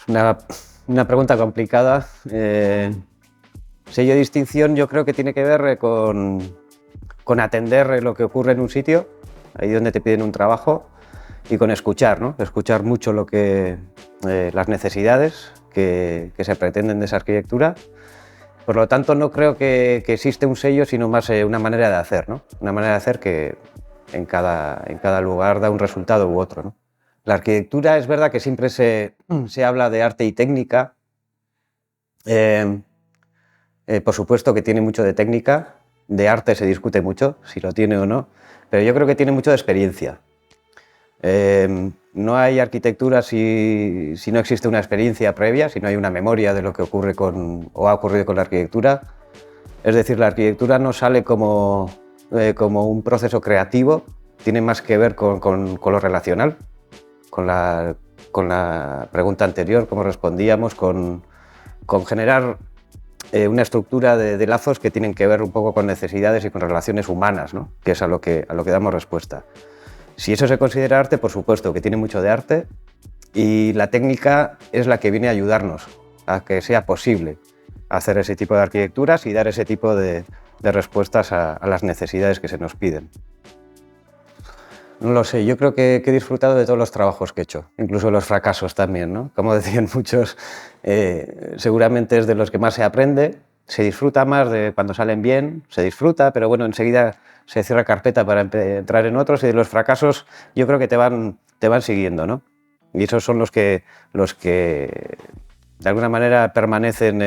Una, una pregunta complicada. Sello de distinción yo creo que tiene que ver con atender lo que ocurre en un sitio, ahí donde te piden un trabajo, y con escuchar, ¿no? Escuchar mucho las necesidades que se pretenden de esa arquitectura. Por lo tanto, no creo que existe un sello, sino más una manera de hacer, ¿no? Una manera de hacer que en cada lugar da un resultado u otro, ¿no? La arquitectura es verdad que siempre se habla de arte y técnica. Por supuesto que tiene mucho de técnica, de arte se discute mucho, si lo tiene o no, pero yo creo que tiene mucho de experiencia. No hay arquitectura si no existe una experiencia previa, si no hay una memoria de lo que ocurre o ha ocurrido con la arquitectura. Es decir, la arquitectura no sale como un proceso creativo, tiene más que ver con lo relacional, con la pregunta anterior, cómo respondíamos, con generar una estructura de lazos que tienen que ver un poco con necesidades y con relaciones humanas, ¿no? Que es a lo que damos respuesta. Si eso se considera arte, por supuesto que tiene mucho de arte, y la técnica es la que viene a ayudarnos a que sea posible hacer ese tipo de arquitecturas y dar ese tipo de respuestas a las necesidades que se nos piden. No lo sé, yo creo que he disfrutado de todos los trabajos que he hecho, incluso los fracasos también, ¿no? Como decían muchos, seguramente es de los que más se aprende, se disfruta más de cuando salen bien, se disfruta, pero bueno, enseguida se cierra carpeta para entrar en otros, y de los fracasos yo creo que te van siguiendo, ¿no? Y esos son los que de alguna manera permanecen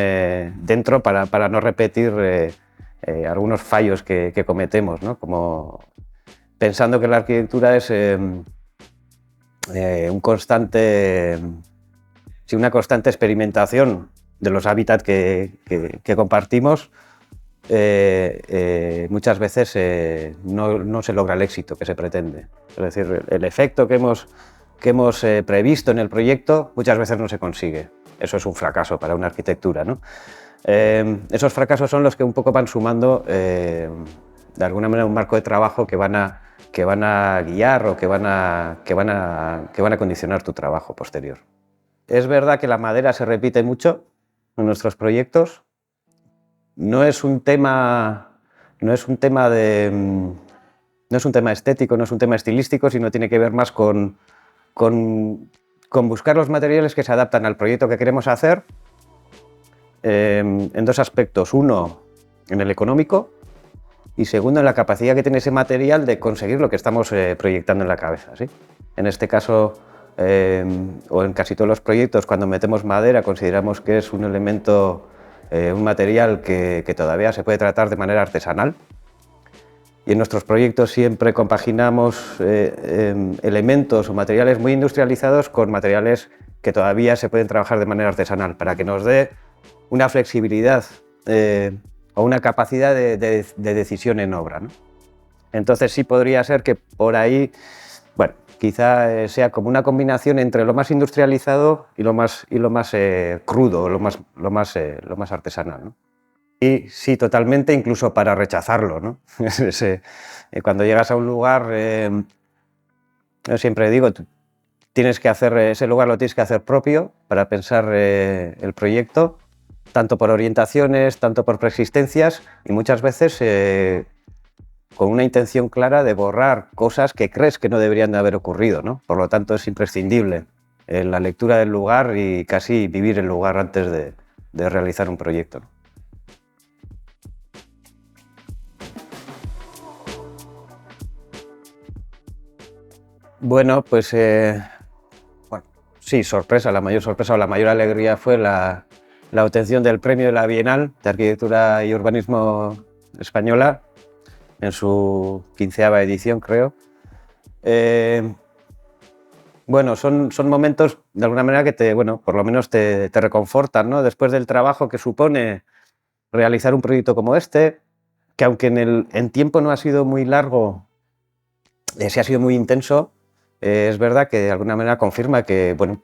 dentro para no repetir algunos fallos que cometemos, ¿no? Como pensando que la arquitectura es una constante experimentación de los hábitats que compartimos. Muchas veces no se logra el éxito que se pretende. Es decir, el efecto que hemos previsto en el proyecto muchas veces no se consigue. Eso es un fracaso para una arquitectura, ¿no? Esos fracasos son los que un poco van sumando de alguna manera un marco de trabajo que van a guiar o que van a condicionar tu trabajo posterior. Es verdad que la madera se repite mucho en nuestros proyectos. No es un tema estético, no es un tema estilístico, sino tiene que ver más con buscar los materiales que se adaptan al proyecto que queremos hacer, en dos aspectos. Uno, en el económico, y segundo, en la capacidad que tiene ese material de conseguir lo que estamos proyectando en la cabeza, ¿sí? En este caso, o en casi todos los proyectos, cuando metemos madera, consideramos que es un elemento, un material que todavía se puede tratar de manera artesanal. Y en nuestros proyectos siempre compaginamos elementos o materiales muy industrializados con materiales que todavía se pueden trabajar de manera artesanal, para que nos dé una flexibilidad o una capacidad de decisión en obra, ¿no? Entonces sí podría ser que por ahí, bueno, quizá sea como una combinación entre lo más industrializado y lo más crudo, lo más artesanal, ¿no? Y sí, totalmente, incluso para rechazarlo, ¿no? Cuando llegas a un lugar, yo siempre digo, tienes que hacer ese lugar, lo tienes que hacer propio para pensar el proyecto, tanto por orientaciones, tanto por preexistencias, y muchas veces con una intención clara de borrar cosas que crees que no deberían de haber ocurrido, ¿no? Por lo tanto, es imprescindible la lectura del lugar y casi vivir el lugar antes de realizar un proyecto, ¿no? Bueno, pues bueno, sí, la mayor sorpresa o la mayor alegría fue la obtención del premio de la Bienal de Arquitectura y Urbanismo Española en su 15ª edición, creo. Bueno, son momentos de alguna manera que por lo menos te reconfortan, ¿no? Después del trabajo que supone realizar un proyecto como este, que aunque en tiempo no ha sido muy largo, sí ha sido muy intenso. Es verdad que de alguna manera confirma que, bueno,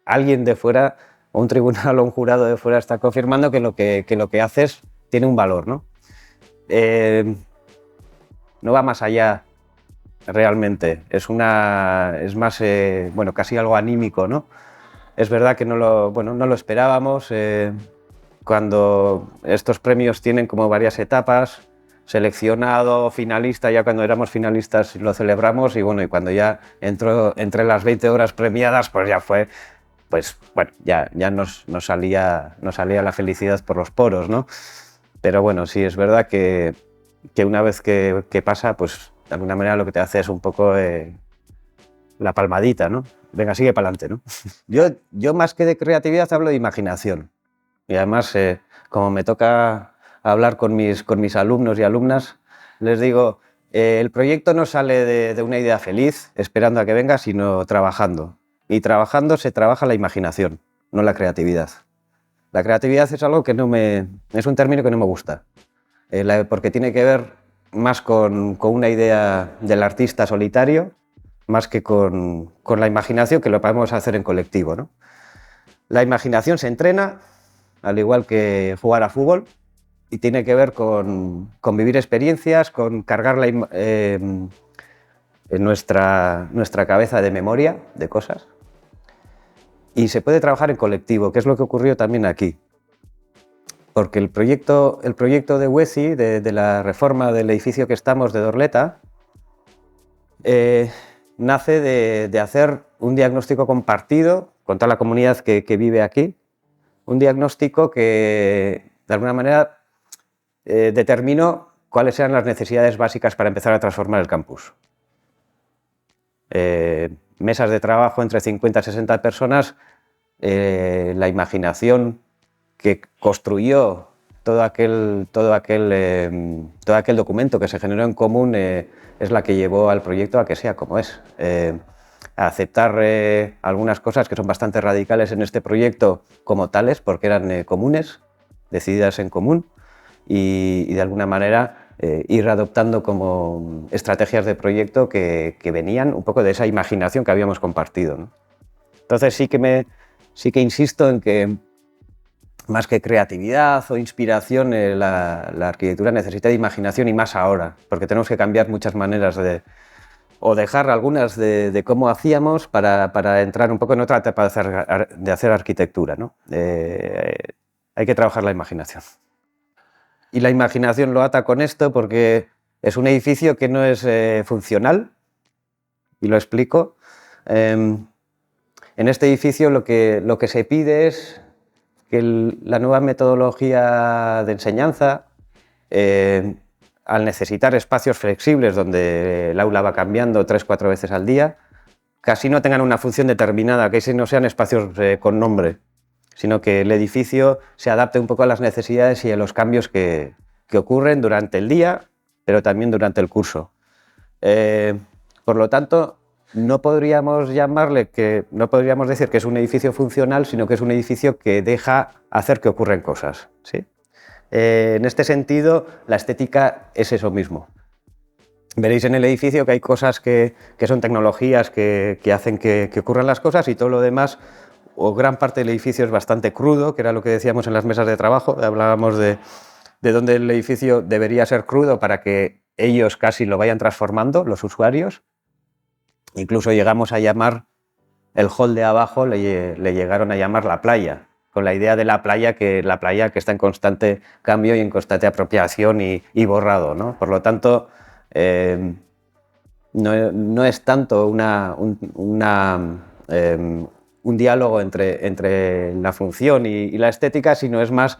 alguien de fuera, o un tribunal o un jurado de fuera, está confirmando que lo que haces tiene un valor, ¿no? No va más allá realmente, es más, bueno, casi algo anímico, ¿no? Es verdad que bueno, no lo esperábamos. Cuando estos premios tienen como varias etapas, seleccionado, finalista, ya cuando éramos finalistas lo celebramos y bueno, y cuando ya entró entre las 20 obras premiadas, pues ya fue, pues bueno, ya nos salía la felicidad por los poros, ¿no? Pero bueno, sí, es verdad que una vez que pasa, pues de alguna manera lo que te hace es un poco la palmadita, ¿no? Venga, sigue para adelante, ¿no? Yo más que de creatividad hablo de imaginación. Y además, como me toca hablar con mis alumnos y alumnas, les digo, el proyecto no sale de una idea feliz, esperando a que venga, sino trabajando. Y trabajando se trabaja la imaginación, no la creatividad. La creatividad es algo que es un término que no me gusta, porque tiene que ver más con una idea del artista solitario, más que con la imaginación, que lo podemos hacer en colectivo, ¿no? La imaginación se entrena, al igual que jugar a fútbol, y tiene que ver con vivir experiencias, con cargar en nuestra cabeza de memoria, de cosas. Y se puede trabajar en colectivo, que es lo que ocurrió también aquí. Porque el proyecto de WECI, de la reforma del edificio que estamos de Dorleta, nace de hacer un diagnóstico compartido con toda la comunidad que vive aquí, un diagnóstico que de alguna manera determinó cuáles eran las necesidades básicas para empezar a transformar el campus. Mesas de trabajo entre 50 y 60 personas, la imaginación que construyó todo aquel documento que se generó en común es la que llevó al proyecto a que sea como es. A aceptar algunas cosas que son bastante radicales en este proyecto como tales, porque eran comunes, decididas en común, y de alguna manera ir adoptando como estrategias de proyecto que venían un poco de esa imaginación que habíamos compartido, ¿no? Entonces sí que insisto en que más que creatividad o inspiración, la arquitectura necesita de imaginación, y más ahora, porque tenemos que cambiar muchas maneras o dejar algunas de cómo hacíamos para entrar un poco en otra etapa de hacer arquitectura, ¿no? Hay que trabajar la imaginación. Y la imaginación lo ata con esto porque es un edificio que no es funcional, y lo explico. En este edificio lo que se pide es que la nueva metodología de enseñanza, al necesitar espacios flexibles donde el aula va cambiando 3-4 veces al día, casi no tengan una función determinada, que no sean espacios con nombre, sino que el edificio se adapte un poco a las necesidades y a los cambios que ocurren durante el día, pero también durante el curso. Por lo tanto, no podríamos decir que es un edificio funcional, sino que es un edificio que deja hacer que ocurren cosas, ¿sí? En este sentido, la estética es eso mismo. Veréis en el edificio que hay cosas que son tecnologías que hacen que ocurran las cosas, y todo lo demás, o gran parte del edificio, es bastante crudo, que era lo que decíamos en las mesas de trabajo. Hablábamos de dónde el edificio debería ser crudo para que ellos casi lo vayan transformando, los usuarios. Incluso llegamos a llamar el hall de abajo, le llegaron a llamar la playa, con la idea de la playa que está en constante cambio y en constante apropiación y borrado, ¿no? Por lo tanto, no es tanto un diálogo entre la función y la estética, sino es más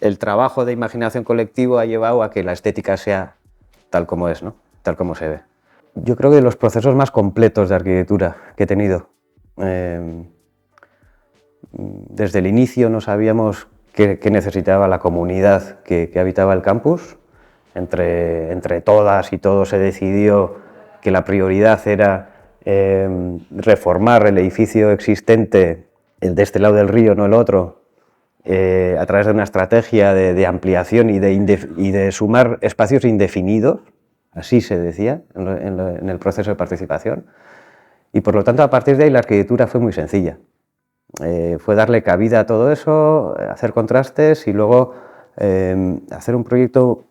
el trabajo de imaginación colectivo ha llevado a que la estética sea tal como es, ¿no? Tal como se ve. Yo creo que de los procesos más completos de arquitectura que he tenido. Desde el inicio no sabíamos qué necesitaba la comunidad que habitaba el campus. Entre todas y todos se decidió que la prioridad era reformar el edificio existente, el de este lado del río, no el otro, a través de una estrategia de ampliación y de sumar espacios indefinidos. Así se decía en el proceso de participación. Y por lo tanto, a partir de ahí la arquitectura fue muy sencilla. Fue darle cabida a todo eso, hacer contrastes y luego hacer un proyecto,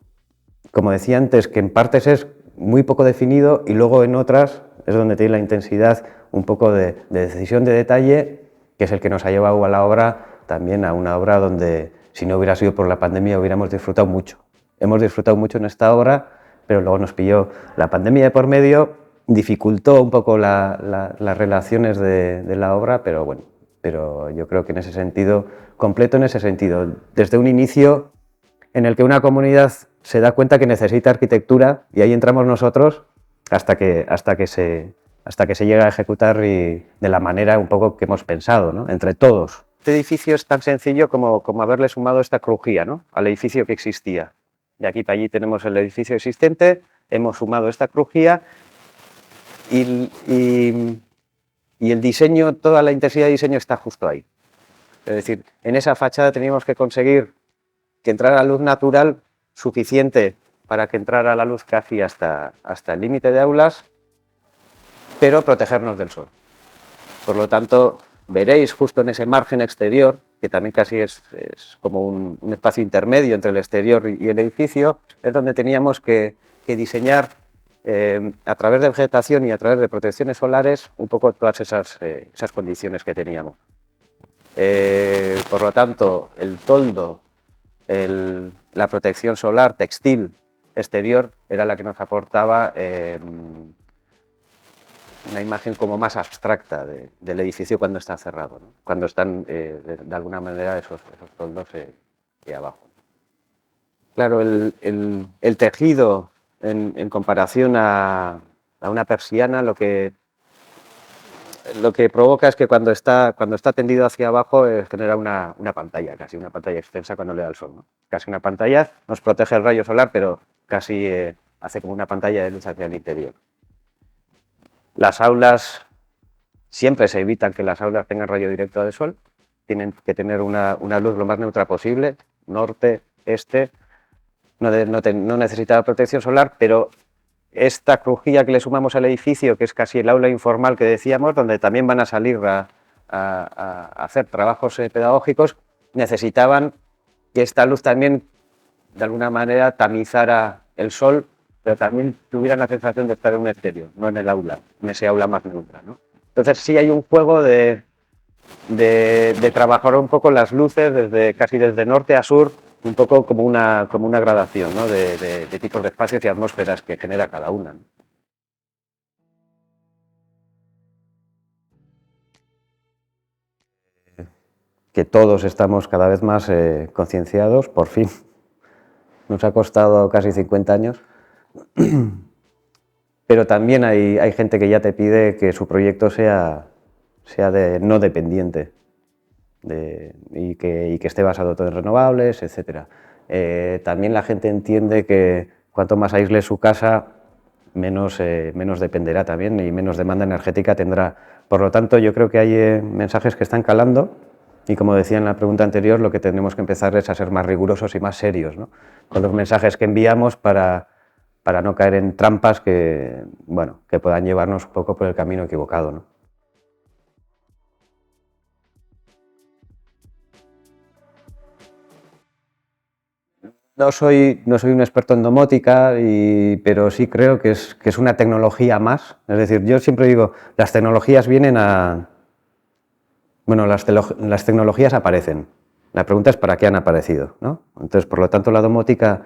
como decía antes, que en partes es muy poco definido y luego en otras es donde tiene la intensidad un poco de decisión de detalle que es el que nos ha llevado a la obra, también a una obra donde, si no hubiera sido por la pandemia, hubiéramos disfrutado mucho. Hemos disfrutado mucho en esta obra, pero luego nos pilló la pandemia de por medio, dificultó un poco las relaciones de la obra, pero bueno, pero yo creo que en ese sentido, completo en ese sentido, desde un inicio en el que una comunidad se da cuenta que necesita arquitectura y ahí entramos nosotros hasta que se llega a ejecutar y de la manera un poco que hemos pensado, ¿no? Entre todos. Este edificio es tan sencillo como haberle sumado esta crujía, ¿no?, al edificio que existía. De aquí para allí tenemos el edificio existente, hemos sumado esta crujía y el diseño, toda la intensidad de diseño está justo ahí. Es decir, en esa fachada teníamos que conseguir que entrara luz natural suficiente para que entrara la luz casi hasta el límite de aulas, pero protegernos del sol. Por lo tanto, veréis justo en ese margen exterior, que también casi es como un espacio intermedio entre el exterior y el edificio, es donde teníamos que diseñar a través de vegetación y a través de protecciones solares un poco todas esas condiciones que teníamos. Por lo tanto, el toldo, la protección solar textil exterior era la que nos aportaba una imagen como más abstracta del edificio cuando está cerrado, ¿no?, cuando están de alguna manera esos toldos aquí abajo. Claro, el tejido en comparación a una persiana lo que provoca es que cuando está tendido hacia abajo genera una pantalla, casi una pantalla extensa cuando le da el sol, ¿no? Casi una pantalla, nos protege el rayo solar, pero casi hace como una pantalla de luz hacia el interior. Las aulas, siempre se evitan que las aulas tengan rayo directo de sol, tienen que tener una luz lo más neutra posible, norte, este, no necesita protección solar, pero esta crujía que le sumamos al edificio, que es casi el aula informal que decíamos, donde también van a salir a hacer trabajos pedagógicos, necesitaban que esta luz también, de alguna manera, tamizara el sol, pero también tuvieran la sensación de estar en un exterior, no en el aula, en ese aula más neutra, ¿no? Entonces sí hay un juego de trabajar un poco las luces casi desde norte a sur, un poco como una gradación, ¿no?, de tipos de espacios y atmósferas que genera cada una, ¿no? Que todos estamos cada vez más concienciados, por fin. Nos ha costado casi 50 años, pero también hay gente que ya te pide que su proyecto sea no dependiente y que esté basado todo en renovables, etc. También la gente entiende que cuanto más aísle su casa, menos dependerá también y menos demanda energética tendrá. Por lo tanto, yo creo que hay mensajes que están calando y, como decía en la pregunta anterior, lo que tenemos que empezar es a ser más rigurosos y más serios, ¿no?, con los mensajes que enviamos para no caer en trampas que puedan llevarnos un poco por el camino equivocado, ¿no? No soy un experto en domótica, pero sí creo que es una tecnología más. Es decir, yo siempre digo, las tecnologías vienen las tecnologías aparecen. La pregunta es para qué han aparecido, ¿no? Entonces, por lo tanto, la domótica,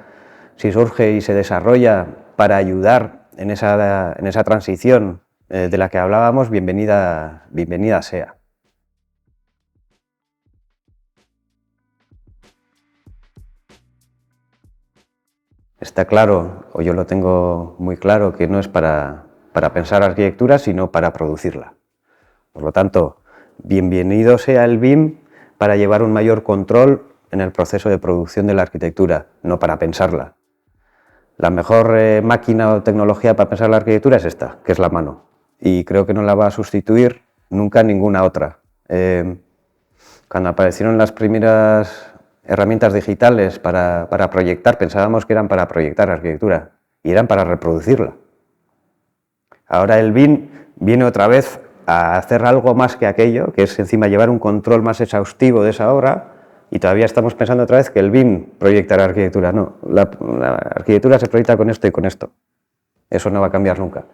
si surge y se desarrolla para ayudar en esa transición de la que hablábamos, bienvenida sea. Está claro, o yo lo tengo muy claro, que no es para pensar arquitectura, sino para producirla. Por lo tanto, bienvenido sea el BIM para llevar un mayor control en el proceso de producción de la arquitectura, no para pensarla. La mejor máquina o tecnología para pensar la arquitectura es esta, que es la mano, y creo que no la va a sustituir nunca ninguna otra. Cuando aparecieron las primeras herramientas digitales para proyectar, pensábamos que eran para proyectar arquitectura y eran para reproducirla. Ahora el BIM viene otra vez a hacer algo más que aquello, que es encima llevar un control más exhaustivo de esa obra, y todavía estamos pensando otra vez que el BIM proyectará arquitectura. No, la arquitectura se proyecta con esto y con esto. Eso no va a cambiar nunca.